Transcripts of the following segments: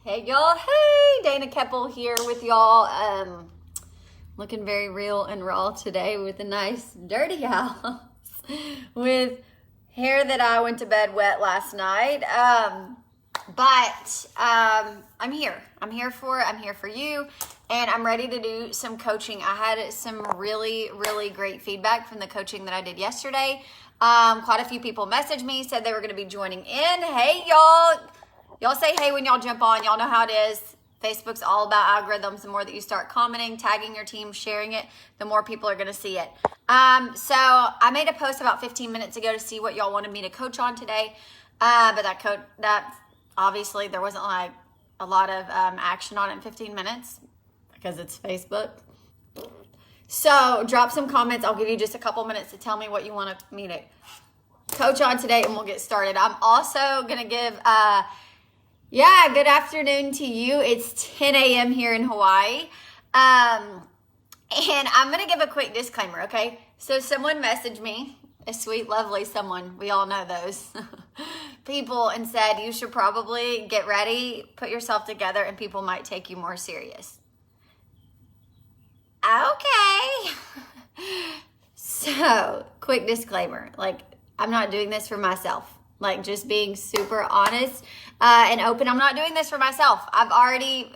Hey y'all, hey, Dana Keppel here with y'all. Looking very real and raw today with a nice dirty house with hair that I went to bed wet last night. But I'm here. I'm here for you, and I'm ready to do some coaching. I had some really great feedback from the coaching that I did yesterday. Quite a few people messaged me, said they were going to be joining in. Hey y'all. Y'all say hey when y'all jump on. Y'all know how it is. Facebook's all about algorithms. The more that you start commenting, tagging your team, sharing it, the more people are going to see it. So I made a post about 15 minutes ago to see what y'all wanted me to coach on today. But that obviously there wasn't like a lot of action on it in 15 minutes because it's Facebook. So drop some comments. I'll give you just a couple minutes to tell me what you want me to coach on today, and we'll get started. I'm also going to give... good afternoon to you. It's 10 a.m. here in Hawaii. And I'm going to give a quick disclaimer, okay? So someone messaged me, a sweet, lovely someone. We all know those people, and said, you should probably get ready, put yourself together, and people might take you more serious. Okay. So, quick disclaimer. I'm not doing this for myself. Just being super honest and open. I'm not doing this for myself. I've already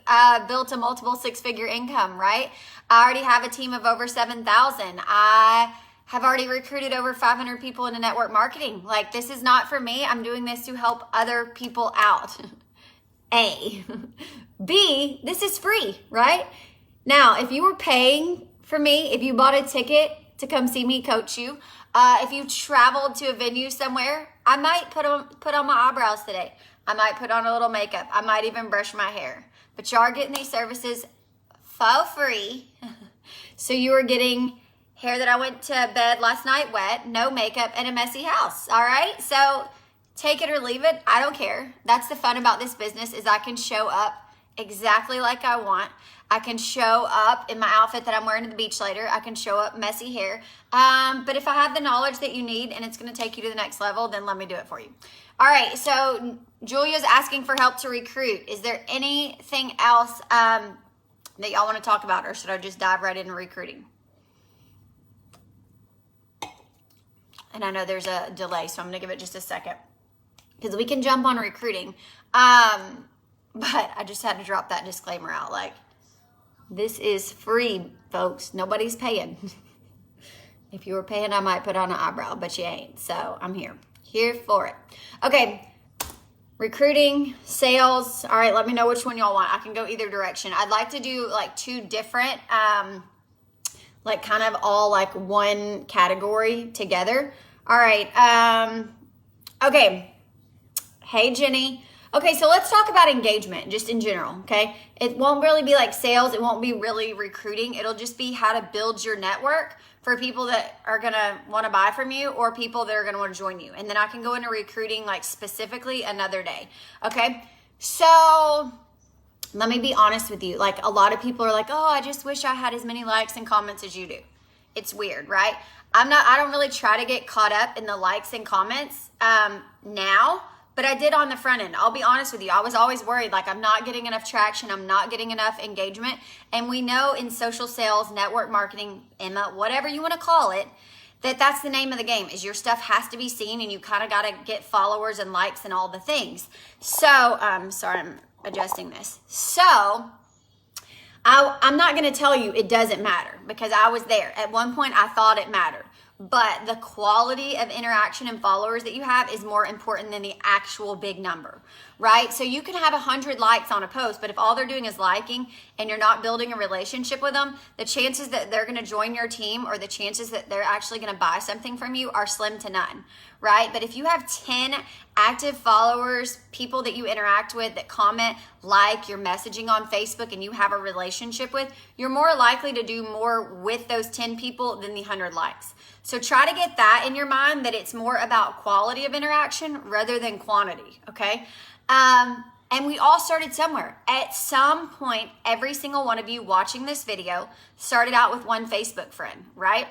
built a multiple six-figure income, right? I already have a team of over 7,000. I have already recruited over 500 people into network marketing. This is not for me. I'm doing this to help other people out. A. B, this is free, right? Now, if you were paying for me, if you bought a ticket to come see me coach you, if you traveled to a venue somewhere, I might put on my eyebrows today. I might put on a little makeup. I might even brush my hair. But you are getting these services for free. So you are getting hair that I went to bed last night wet, no makeup, and a messy house. All right? So take it or leave it. I don't care. That's the fun about this business, is I can show up exactly like I want. I can show up in my outfit that I'm wearing to the beach later. I can show up messy hair. But if I have the knowledge that you need and it's going to take you to the next level, then let me do it for you. All right. So Julia's asking for help to recruit. Is there anything else that y'all want to talk about, or should I just dive right into recruiting? And I know there's a delay, so I'm going to give it just a second because we can jump on recruiting. But I just had to drop that disclaimer out. This is free, folks. Nobody's paying. If you were paying, I might put on an eyebrow, but you ain't. So I'm here for it. Okay, recruiting, sales. All right, let me know which one y'all want. I can go either direction. I'd like to do two different, kind of all one category together. All right. Okay. Hey, Jenny. Okay, so let's talk about engagement just in general, okay? It won't really be like sales. It won't be really recruiting. It'll just be how to build your network for people that are going to want to buy from you or people that are going to want to join you. And then I can go into recruiting specifically another day, okay? So let me be honest with you. A lot of people are like, oh, I just wish I had as many likes and comments as you do. It's weird, right? I don't really try to get caught up in the likes and comments now. But I did on the front end. I'll be honest with you. I was always worried, I'm not getting enough traction. I'm not getting enough engagement. And we know in social sales, network marketing, Emma, whatever you want to call it, that's the name of the game, is your stuff has to be seen and you kind of got to get followers and likes and all the things. So, sorry, I'm adjusting this. So, I'm not going to tell you it doesn't matter because I was there. At one point, I thought it mattered. But the quality of interaction and followers that you have is more important than the actual big number, right? So you can have 100 likes on a post, but if all they're doing is liking and you're not building a relationship with them, the chances that they're going to join your team or the chances that they're actually going to buy something from you are slim to none, right? But if you have 10 active followers, people that you interact with that comment, you're messaging on Facebook and you have a relationship with, you're more likely to do more with those 10 people than the 100 likes. So try to get that in your mind, that it's more about quality of interaction rather than quantity, okay? And we all started somewhere. At some point, every single one of you watching this video started out with one Facebook friend, right?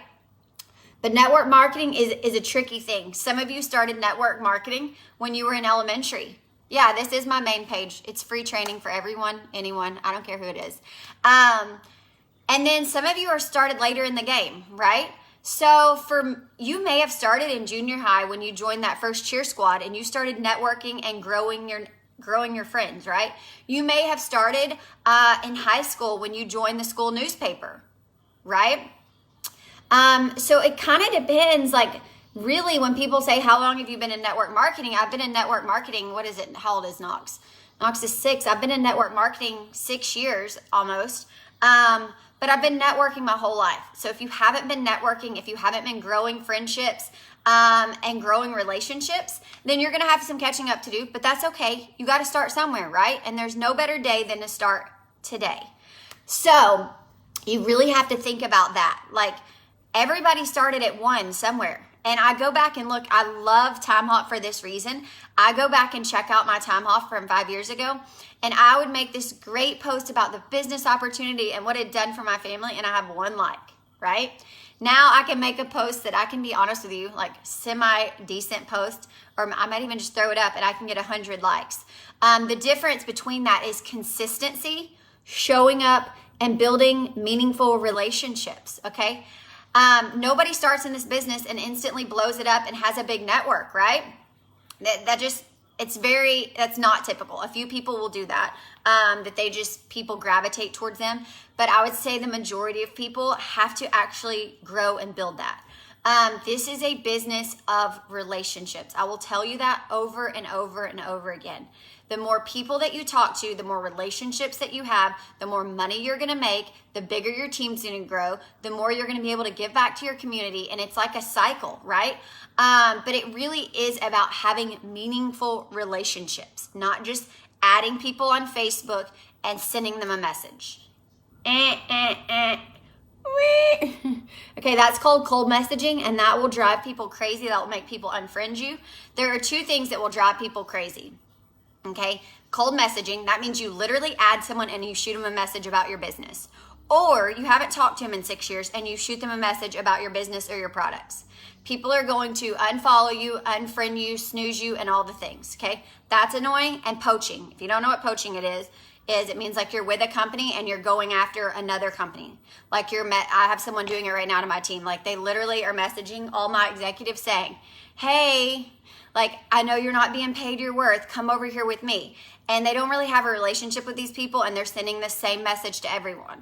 But network marketing is a tricky thing. Some of you started network marketing when you were in elementary. Yeah, this is my main page. It's free training for everyone, anyone. I don't care who it is. And then some of you are started later in the game, right? So you may have started in junior high when you joined that first cheer squad and you started networking and growing your friends, right? You may have started in high school when you joined the school newspaper, right? So it kind of depends, like really when people say, how long have you been in network marketing? I've been in network marketing, what is it? How old is Knox? Knox is 6. I've been in network marketing 6 years almost. But I've been networking my whole life. So if you haven't been networking, if you haven't been growing friendships and growing relationships, then you're going to have some catching up to do. But that's okay. You got to start somewhere, right? And there's no better day than to start today. So you really have to think about that. Like everybody started at 1 somewhere. And I go back and look, I love Time Hop for this reason. I go back and check out my Time Hop from 5 years ago. And I would make this great post about the business opportunity and what it had done for my family. And I have 1 like, right? Now I can make a post that I can be honest with you, like semi-decent post, or I might even just throw it up and I can get 100 likes. The difference between that is consistency, showing up, and building meaningful relationships, okay? Nobody starts in this business and instantly blows it up and has a big network, right? That's not typical. A few people will do that, people gravitate towards them. But I would say the majority of people have to actually grow and build that. This is a business of relationships. I will tell you that over and over and over again. The more people that you talk to, the more relationships that you have, the more money you're going to make, the bigger your team's going to grow, the more you're going to be able to give back to your community. And it's like a cycle, right? But it really is about having meaningful relationships, not just adding people on Facebook and sending them a message. Okay, that's called cold messaging, and that will drive people crazy. That will make people unfriend you. There are 2 things that will drive people crazy. Okay, cold messaging, that means you literally add someone and you shoot them a message about your business. Or you haven't talked to them in 6 years and you shoot them a message about your business or your products. People are going to unfollow you, unfriend you, snooze you, and all the things, okay? That's annoying. And poaching, if you don't know what poaching is it means like you're with a company and you're going after another company. Like I have someone doing it right now to my team. Like they literally are messaging all my executives saying, hey, like, I know you're not being paid your worth. Come over here with me. And they don't really have a relationship with these people, and they're sending the same message to everyone.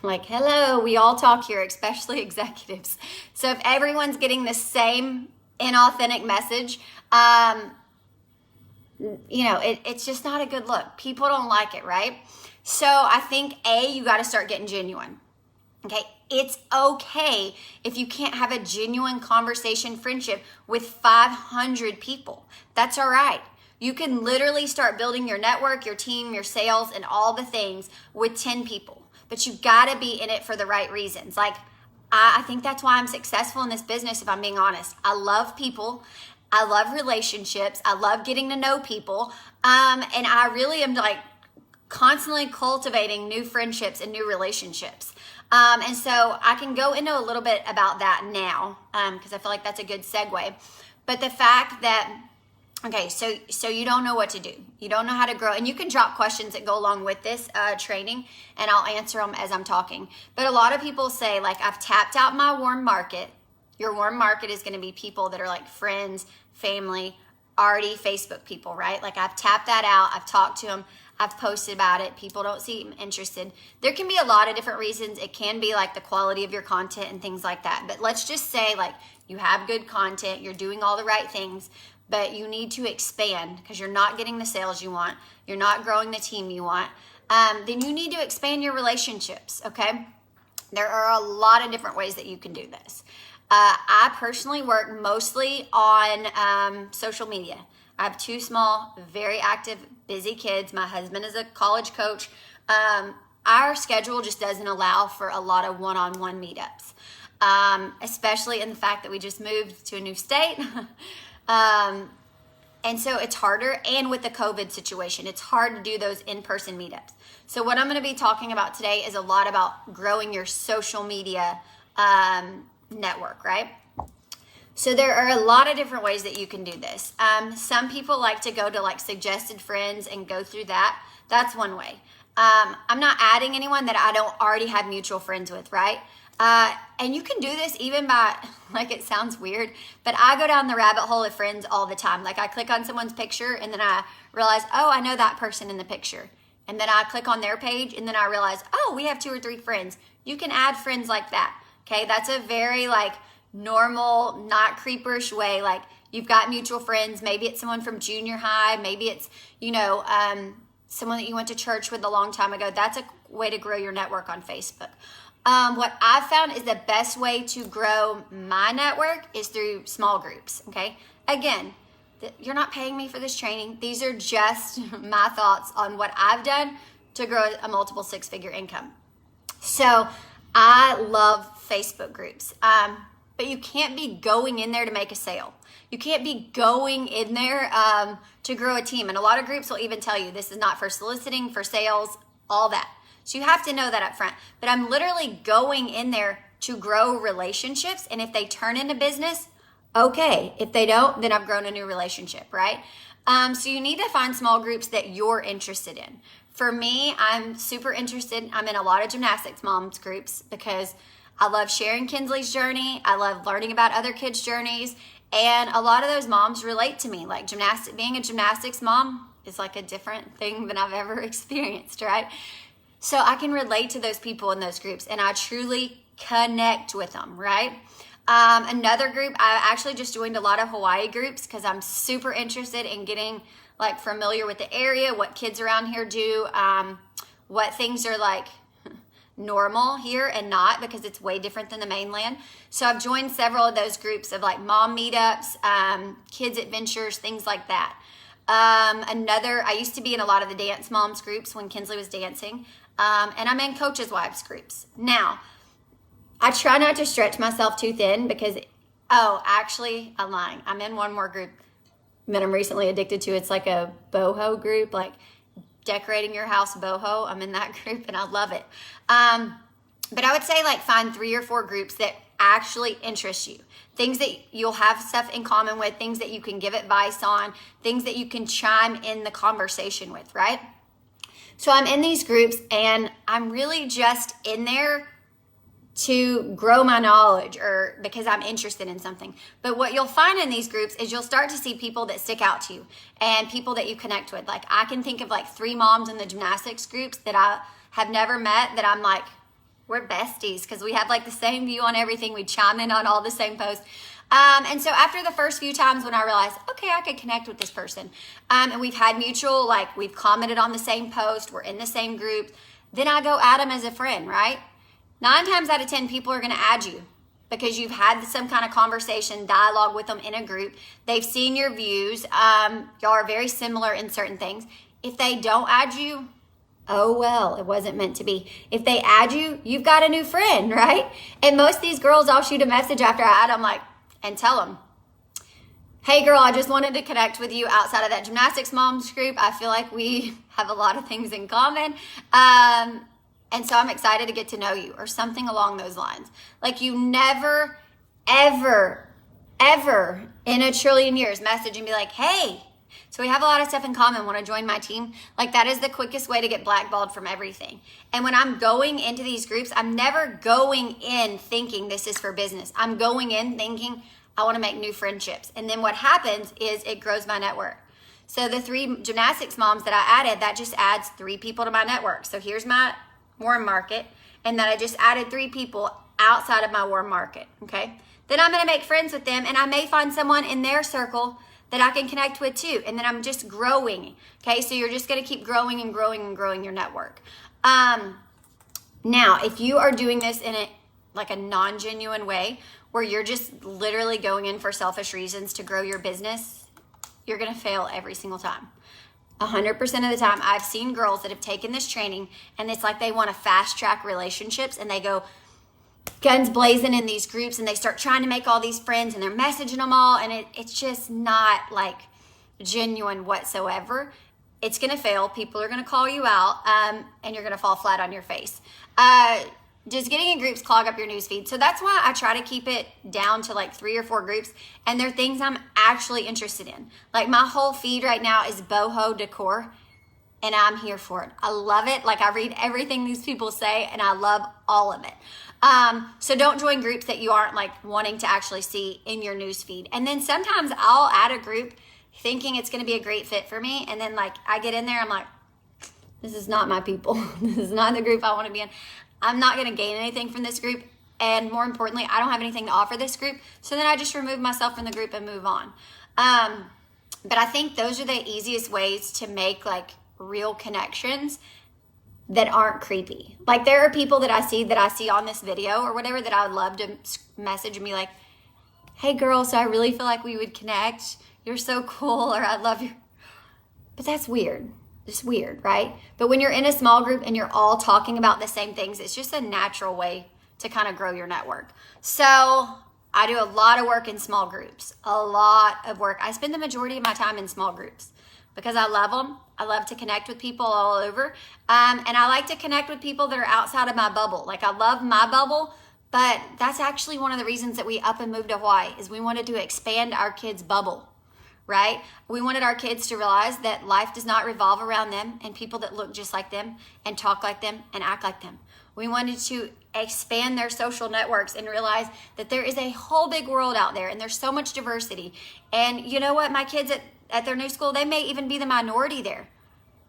Like, hello, we all talk here, especially executives. So if everyone's getting the same inauthentic message, it's just not a good look. People don't like it, right? So I think, you got to start getting genuine. Okay, it's okay if you can't have a genuine conversation, friendship with 500 people. That's all right. You can literally start building your network, your team, your sales, and all the things with 10 people. But you gotta be in it for the right reasons. Like, I think that's why I'm successful in this business, if I'm being honest. I love people. I love relationships. I love getting to know people. And I really am like constantly cultivating new friendships and new relationships. And so I can go into a little bit about that now, because I feel like that's a good segue. But the fact that, okay, so you don't know what to do. You don't know how to grow. And you can drop questions that go along with this training, and I'll answer them as I'm talking. But a lot of people say, like, I've tapped out my warm market. Your warm market is going to be people that are like friends, family, already Facebook people, right? Like I've tapped that out. I've talked to them. I've posted about it. People don't seem interested. There can be a lot of different reasons. It can be like the quality of your content and things like that. But let's just say like you have good content, you're doing all the right things, but you need to expand because you're not getting the sales you want. You're not growing the team you want. Then you need to expand your relationships, okay? There are a lot of different ways that you can do this. I personally work mostly on social media. I have 2 small, very active, busy kids. My husband is a college coach. Our schedule just doesn't allow for a lot of one-on-one meetups, especially in the fact that we just moved to a new state. And so it's harder. And with the COVID situation, it's hard to do those in-person meetups. So what I'm going to be talking about today is a lot about growing your social media network, right? So there are a lot of different ways that you can do this. Some people like to go to like suggested friends and go through that. That's one way. I'm not adding anyone that I don't already have mutual friends with, right? And you can do this even by, like, it sounds weird, but I go down the rabbit hole of friends all the time. Like, I click on someone's picture and then I realize, oh, I know that person in the picture. And then I click on their page and then I realize, oh, we have 2 or 3 friends. You can add friends like that. Okay, that's a very like normal, not creeperish way. Like, you've got mutual friends. Maybe it's someone from junior high. Maybe it's, someone that you went to church with a long time ago. That's a way to grow your network on Facebook. What I've found is the best way to grow my network is through small groups. Okay, again, you're not paying me for this training. These are just my thoughts on what I've done to grow a multiple 6-figure income. So I love Facebook groups, but you can't be going in there to make a sale. You can't be going in there to grow a team. And a lot of groups will even tell you this is not for soliciting, for sales, all that. So you have to know that up front. But I'm literally going in there to grow relationships. And if they turn into business, okay. If they don't, then I've grown a new relationship, right? So you need to find small groups that you're interested in. For me, I'm super interested. I'm in a lot of gymnastics moms groups because I love sharing Kinsley's journey. I love learning about other kids' journeys. And a lot of those moms relate to me. Like, being a gymnastics mom is like a different thing than I've ever experienced, right? So I can relate to those people in those groups and I truly connect with them, right? Another group, I actually just joined a lot of Hawaii groups because I'm super interested in getting like familiar with the area, what kids around here do, what things are like normal here and not, because it's way different than the mainland. So I've joined several of those groups of like mom meetups, kids adventures, things like that. I used to be in a lot of the dance moms groups when Kinsley was dancing, and I'm in coaches' wives groups. Now, I try not to stretch myself too thin because, actually, I'm lying. I'm in one more group that I'm recently addicted to. It's like a boho group, like decorating your house boho. I'm in that group and I love it. But I would say like find 3 or 4 groups that actually interest you. Things that you'll have stuff in common with, things that you can give advice on, things that you can chime in the conversation with, right? So I'm in these groups and I'm really just in there to grow my knowledge or because I'm interested in something. But what you'll find in these groups is you'll start to see people that stick out to you and people that you connect with. Like, I can think of like 3 moms in the gymnastics groups that I have never met that I'm like, we're besties because we have like the same view on everything. We chime in on all the same posts. And so after the first few times when I realized, okay, I could connect with this person, and we've had mutual, like we've commented on the same post, we're in the same group, then I go add them as a friend, right? 9 times out of 10, people are going to add you because you've had some kind of conversation, dialogue with them in a group. They've seen your views. Y'all are very similar in certain things. If they don't add you, oh well, it wasn't meant to be. If they add you, you've got a new friend, right? And most of these girls, I'll shoot a message after I add them, like, and tell them, hey girl, I just wanted to connect with you outside of that gymnastics moms group. I feel like we have a lot of things in common. And so I'm excited to get to know you, or something along those lines. Like, you never, ever, ever in a trillion years message and be like, hey, so we have a lot of stuff in common. Want to join my team? Like, that is the quickest way to get blackballed from everything. And when I'm going into these groups, I'm never going in thinking this is for business. I'm going in thinking I want to make new friendships. And then what happens is it grows my network. So the 3 gymnastics moms that I added, that just adds 3 people to my network. So here's my warm market, and then I just added 3 people outside of my warm market, okay? Then I'm gonna make friends with them, and I may find someone in their circle that I can connect with too, and then I'm just growing, okay? So you're just gonna keep growing and growing and growing your network. Now, if you are doing this in a non-genuine way, where you're just literally going in for selfish reasons to grow your business, you're gonna fail every single time. 100% of the time, I've seen girls that have taken this training and it's like they want to fast track relationships and they go guns blazing in these groups and they start trying to make all these friends and they're messaging them all, and it's just not like genuine whatsoever. It's going to fail. People are going to call you out, and you're going to fall flat on your face. just getting in groups clog up your newsfeed. So that's why I try to keep it down to like 3 or 4 groups. And they're things I'm actually interested in. Like my whole feed right now is boho decor. And I'm here for it. I love it. Like I read everything these people say and I love all of it. So don't join groups that you aren't like wanting to actually see in your newsfeed. And then sometimes I'll add a group thinking it's going to be a great fit for me. And then like I get in there, I'm like, this is not my people. This is not the group I want to be in. I'm not going to gain anything from this group. And more importantly, I don't have anything to offer this group. So then I just remove myself from the group and move on. But I think those are the easiest ways to make like real connections that aren't creepy. Like there are people that I see on this video or whatever that I would love to message and be like, hey girl, so I really feel like we would connect. You're so cool, or I love you. But that's weird. It's weird, right? But when you're in a small group and you're all talking about the same things, it's just a natural way to kind of grow your network. So I do a lot of work in small groups, a lot of work. I spend the majority of my time in small groups because I love them. I love to connect with people all over. And I like to connect with people that are outside of my bubble. Like I love my bubble, but that's actually one of the reasons that we up and moved to Hawaii is we wanted to expand our kids' bubble. Right? We wanted our kids to realize that life does not revolve around them and people that look just like them and talk like them and act like them. We wanted to expand their social networks and realize that there is a whole big world out there and there's so much diversity. And you know what? My kids at their new school, they may even be the minority there,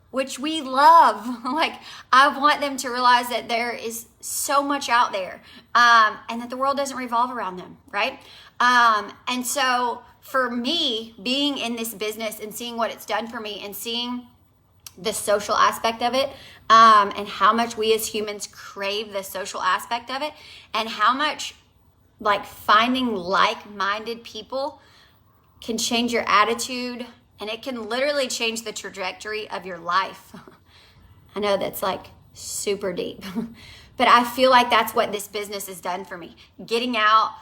which we love. Like, I want them to realize that there is so much out there and that the world doesn't revolve around them, right? And so for me, being in this business and seeing what it's done for me and seeing the social aspect of it and how much we as humans crave the social aspect of it and how much like finding like-minded people can change your attitude and it can literally change the trajectory of your life. I know that's like super deep, but I feel like that's what this business has done for me. Getting out,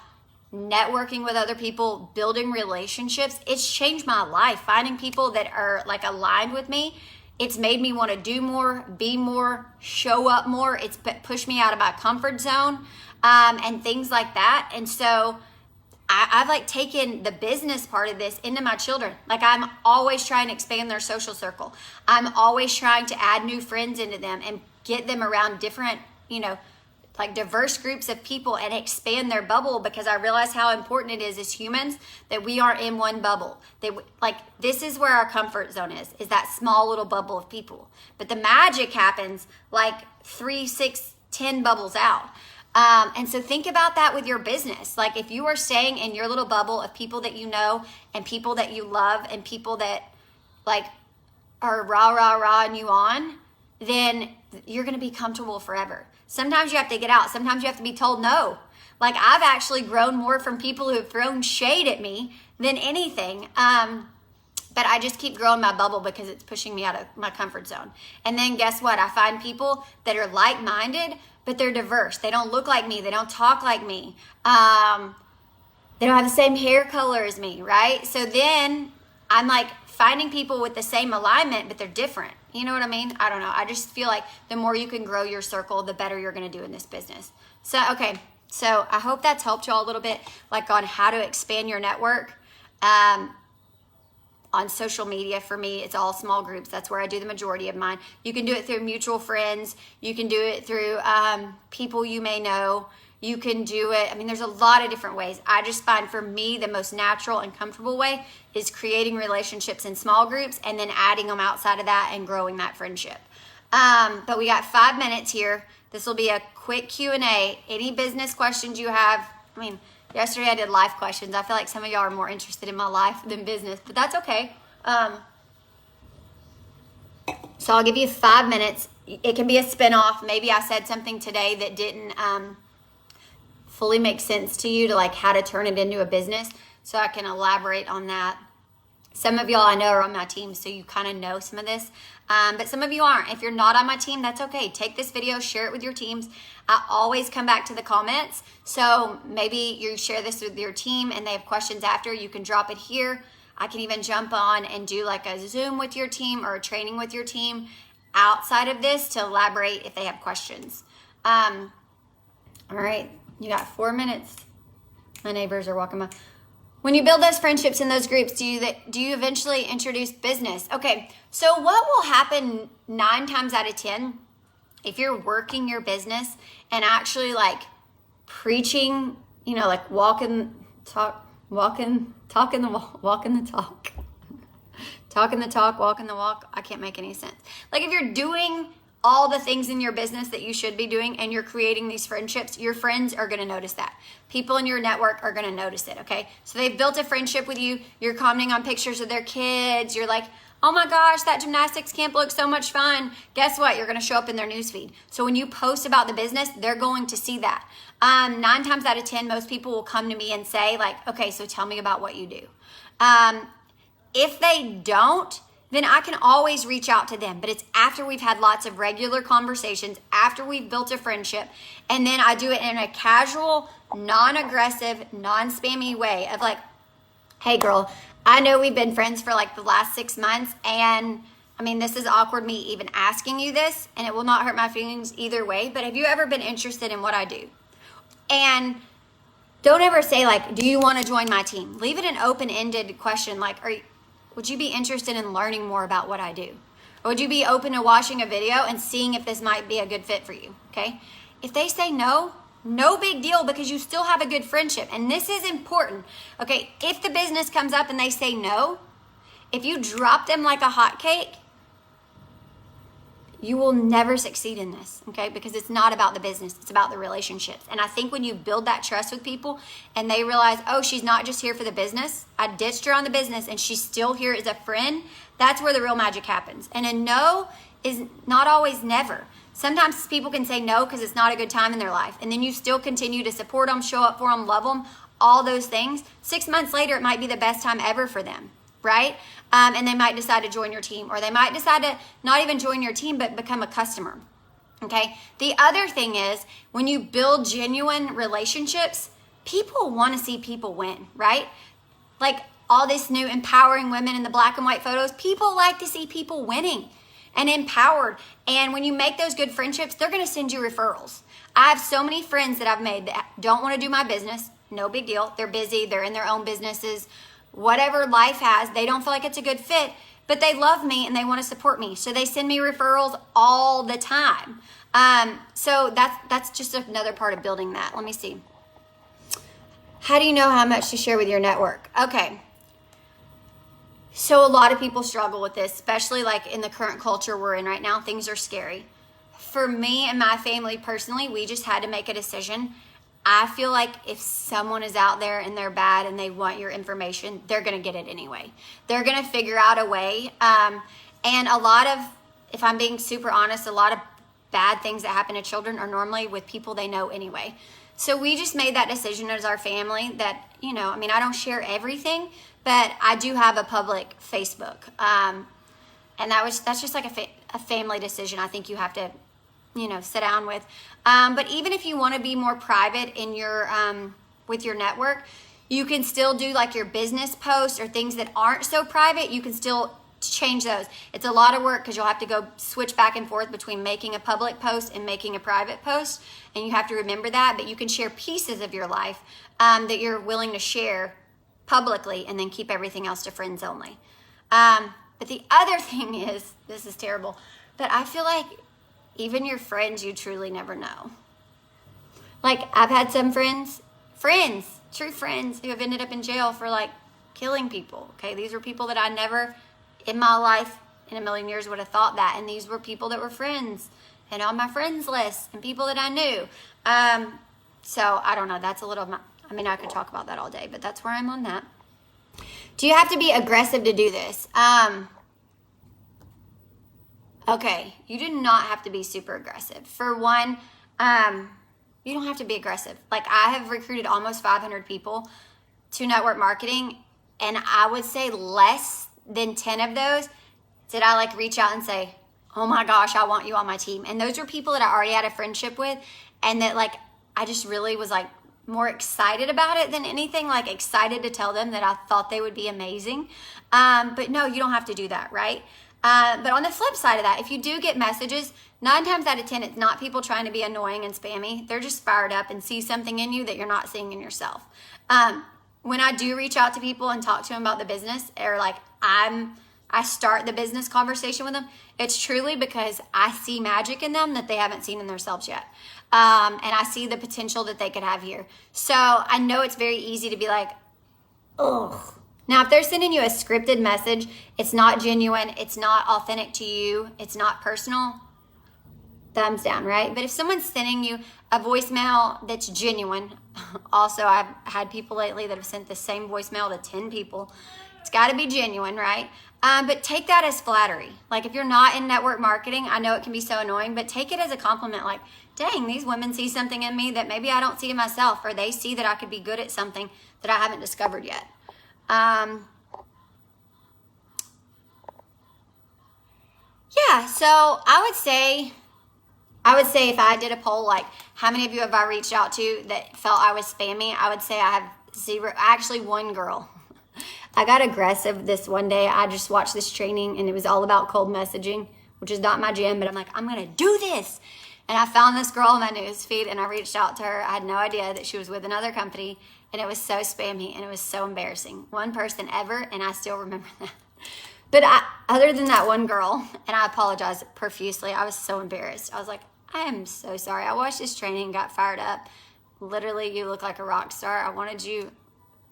networking with other people, building relationships, it's changed my life. Finding people that are like aligned with me, it's made me want to do more, be more, show up more. It's pushed me out of my comfort zone and things like that. And so I've like taken the business part of this into my children. Like I'm always trying to expand their social circle. I'm always trying to add new friends into them and get them around different, like diverse groups of people and expand their bubble because I realize how important it is as humans that we are in one bubble. This is where our comfort zone is that small little bubble of people. But the magic happens like 3, 6, 10 bubbles out. And so think about that with your business. Like if you are staying in your little bubble of people that you know and people that you love and people that like are rah and you on, then you're going to be comfortable forever. Sometimes you have to get out. Sometimes you have to be told no. Like I've actually grown more from people who have thrown shade at me than anything. But I just keep growing my bubble because it's pushing me out of my comfort zone. And then guess what? I find people that are like-minded, but they're diverse. They don't look like me. They don't talk like me. They don't have the same hair color as me, right? So then I'm like finding people with the same alignment, but they're different. You know what I mean? I don't know. I just feel like the more you can grow your circle, the better you're going to do in this business. So, okay. So I hope that's helped y'all a little bit, like on how to expand your network. On social media, for me, it's all small groups. That's where I do the majority of mine. You can do it through mutual friends. You can do it through people you may know. You can do it. I mean, there's a lot of different ways. I just find for me, the most natural and comfortable way is creating relationships in small groups and then adding them outside of that and growing that friendship. But we got 5 minutes here. This will be a quick Q&A. Any business questions you have? I mean, yesterday I did life questions. I feel like some of y'all are more interested in my life than business, but that's okay. So I'll give you 5 minutes. It can be a spinoff. Maybe I said something today that didn't fully make sense to you to like how to turn it into a business. So I can elaborate on that. Some of y'all I know are on my team, so you kind of know some of this. But some of you aren't. If you're not on my team, that's okay. Take this video, share it with your teams. I always come back to the comments. So maybe you share this with your team and they have questions after. You can drop it here. I can even jump on and do like a Zoom with your team or a training with your team outside of this to elaborate if they have questions. All right, you got 4 minutes. My neighbors are walking by. When you build those friendships in those groups, do you eventually introduce business? Okay, so what will happen 9 times out of 10 if you're working your business and actually like preaching, you know, like walking the talk, walking the walk. I can't make any sense. Like if you're doing all the things in your business that you should be doing and you're creating these friendships, your friends are going to notice that. People in your network are going to notice it, okay? So they've built a friendship with you. You're commenting on pictures of their kids. You're like, oh my gosh, that gymnastics camp looks so much fun. Guess what? You're going to show up in their newsfeed. So when you post about the business, they're going to see that. 9 times out of 10, most people will come to me and say like, okay, so tell me about what you do. If they don't, then I can always reach out to them. But it's after we've had lots of regular conversations, after we've built a friendship, and then I do it in a casual, non-aggressive, non-spammy way of like, hey girl, I know we've been friends for like the last 6 months, and I mean, this is awkward me even asking you this, and it will not hurt my feelings either way, but have you ever been interested in what I do? And don't ever say like, do you want to join my team? Leave it an open-ended question like, would you be interested in learning more about what I do? Or would you be open to watching a video and seeing if this might be a good fit for you, okay? If they say no, no big deal because you still have a good friendship. And this is important, okay? If the business comes up and they say no, if you drop them like a hot cake, you will never succeed in this, okay? Because it's not about the business, it's about the relationships. And I think when you build that trust with people and they realize, oh, she's not just here for the business, I ditched her on the business and she's still here as a friend, that's where the real magic happens. And a no is not always never. Sometimes people can say no because it's not a good time in their life. And then you still continue to support them, show up for them, love them, all those things. 6 months later, it might be the best time ever for them, right? And they might decide to join your team, or they might decide to not even join your team, but become a customer, okay? The other thing is when you build genuine relationships, people want to see people win, right? Like all this new empowering women in the black and white photos, people like to see people winning and empowered. And when you make those good friendships, they're going to send you referrals. I have so many friends that I've made that don't want to do my business. No big deal. They're busy. They're in their own businesses. Whatever life has, they don't feel like it's a good fit, but they love me and they want to support me. So they send me referrals all the time. So that's just another part of building that. Let me see. How do you know how much to share with your network? Okay. So a lot of people struggle with this, especially like in the current culture we're in right now. Things are scary. For me and my family personally, we just had to make a decision. I feel like if someone is out there and they're bad and they want your information, they're going to get it anyway. They're going to figure out a way. And a lot of, if I'm being super honest, a lot of bad things that happen to children are normally with people they know anyway. So we just made that decision as our family that, you know, I mean, I don't share everything, but I do have a public Facebook. And that's just like a family decision I think you have to, you know, sit down with. But even if you want to be more private in your with your network, you can still do like your business posts or things that aren't so private. You can still change those. It's a lot of work because you'll have to go switch back and forth between making a public post and making a private post, and you have to remember that. But you can share pieces of your life that you're willing to share publicly, and then keep everything else to friends only. But the other thing is, this is terrible, but I feel like even your friends, you truly never know. Like I've had some friends, true friends who have ended up in jail for like killing people. Okay. These were people that I never in my life in a million years would have thought that. And these were people that were friends and on my friends list and people that I knew. So I don't know. That's a little, I mean, I could talk about that all day, but that's where I'm on that. Do you have to be aggressive to do this? Okay, you do not have to be super aggressive. For one, you don't have to be aggressive. Like I have recruited almost 500 people to network marketing, and I would say less than 10 of those did I like reach out and say, oh my gosh, I want you on my team. And those are people that I already had a friendship with, and that like I just really was like more excited about it than anything, like excited to tell them that I thought they would be amazing. But no, you don't have to do that, right? But on the flip side of that, if you do get messages, 9 times out of 10, it's not people trying to be annoying and spammy. They're just fired up and see something in you that you're not seeing in yourself. When I do reach out to people and talk to them about the business, or like I start the business conversation with them, it's truly because I see magic in them that they haven't seen in themselves yet. And I see the potential that they could have here. So I know it's very easy to be like, ugh. Now, if they're sending you a scripted message, it's not genuine, it's not authentic to you, it's not personal, thumbs down, right? But if someone's sending you a voicemail that's genuine, also I've had people lately that have sent the same voicemail to 10 people. It's got to be genuine, right? But take that as flattery. Like if you're not in network marketing, I know it can be so annoying, but take it as a compliment. Like, dang, these women see something in me that maybe I don't see in myself, or they see that I could be good at something that I haven't discovered yet. Yeah, so I would say if I did a poll, like how many of you have I reached out to that felt I was spammy, I would say I have 0. Actually, one girl. I got aggressive this one day. I just watched this training and it was all about cold messaging, which is not my jam, but I'm like, I'm going to do this. And I found this girl in my news feed and I reached out to her. I had no idea that she was with another company, and it was so spammy and it was so embarrassing. One person ever, and I still remember that. But other than that one girl, and I apologize profusely, I was so embarrassed. I was like, I am so sorry. I watched this training and got fired up. Literally, you look like a rock star. I wanted you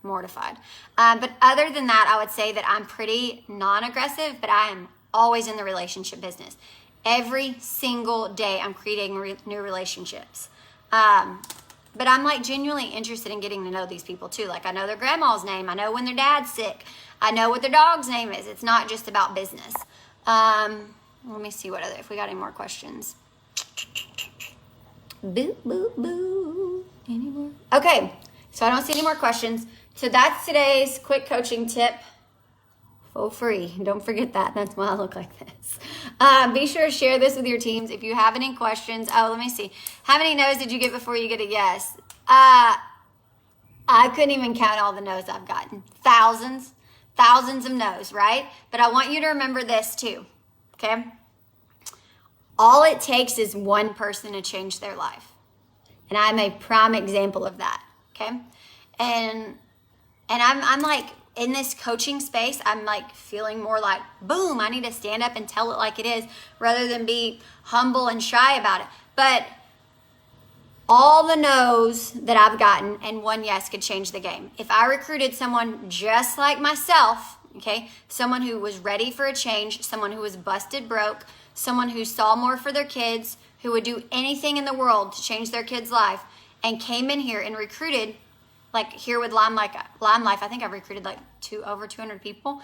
mortified. But other than that, I would say that I'm pretty non-aggressive, but I am always in the relationship business. Every single day, I'm creating new relationships. But I'm like genuinely interested in getting to know these people too. Like I know their grandma's name. I know when their dad's sick. I know what their dog's name is. It's not just about business. Let me see if we got any more questions. Boo, boo, boo. Any more? Okay, so I don't see any more questions. So that's today's quick coaching tip. For free. Don't forget that. That's why I look like this. Be sure to share this with your teams. If you have any questions. Oh, let me see. How many no's did you get before you get a yes? I couldn't even count all the no's I've gotten. Thousands of no's, right? But I want you to remember this too, okay? All it takes is one person to change their life. And I'm a prime example of that, okay? And I'm like, in this coaching space, I'm like feeling more like, boom, I need to stand up and tell it like it is rather than be humble and shy about it. But all the no's that I've gotten and one yes could change the game. If I recruited someone just like myself, okay, someone who was ready for a change, someone who was busted broke, someone who saw more for their kids, who would do anything in the world to change their kid's life, and came in here and recruited, like here with Lime Life, I think I've recruited like over 200 people.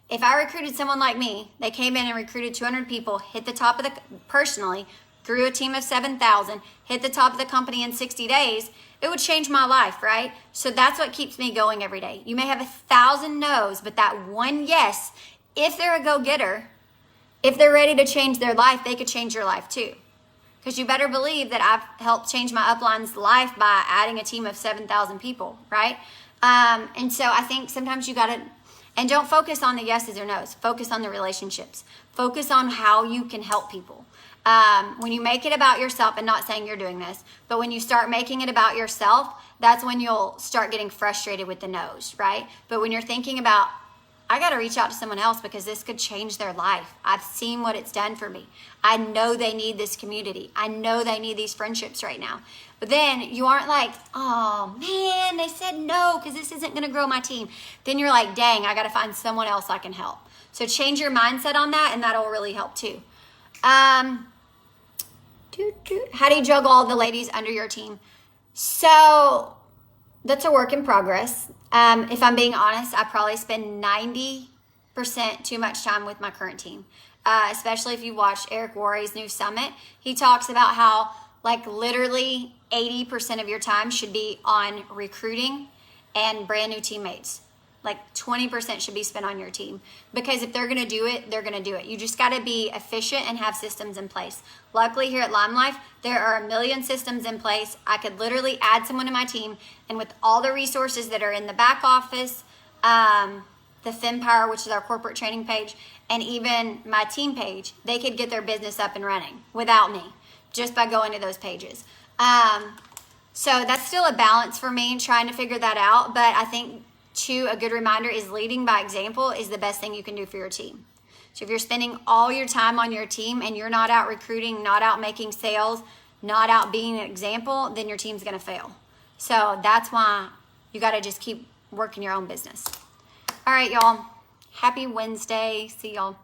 If I recruited someone like me, they came in and recruited 200 people, hit the top of personally, grew a team of 7,000, hit the top of the company in 60 days, it would change my life, right? So that's what keeps me going every day. You may have 1,000 no's, but that one yes, if they're a go-getter, if they're ready to change their life, they could change your life too. Because you better believe that I've helped change my upline's life by adding a team of 7,000 people, right? And so I think sometimes you got to, and don't focus on the yeses or nos. Focus on the relationships. Focus on how you can help people. When you make it about yourself, and not saying you're doing this, but when you start making it about yourself, that's when you'll start getting frustrated with the no's, right? But when you're thinking about, I got to reach out to someone else because this could change their life. I've seen what it's done for me. I know they need this community. I know they need these friendships right now. But then you aren't like, oh man, they said no because this isn't going to grow my team. Then you're like, dang, I got to find someone else I can help. So change your mindset on that, and that'll really help too. How do you juggle all the ladies under your team? So that's a work in progress. If I'm being honest, I probably spend 90% too much time with my current team. Especially if you watch Eric Worre's new summit. He talks about how like literally 80% of your time should be on recruiting and brand new teammates. Like 20% should be spent on your team, because if they're going to do it, they're going to do it. You just got to be efficient and have systems in place. Luckily here at Lime Life, there are a million systems in place. I could literally add someone to my team, and with all the resources that are in the back office, the FemPower, which is our corporate training page, and even my team page, they could get their business up and running without me, just by going to those pages. So that's still a balance for me, trying to figure that out. But I think, too, a good reminder is leading by example is the best thing you can do for your team. So if you're spending all your time on your team and you're not out recruiting, not out making sales, not out being an example, then your team's going to fail. So that's why you got to just keep working your own business. All right, y'all. Happy Wednesday. See y'all.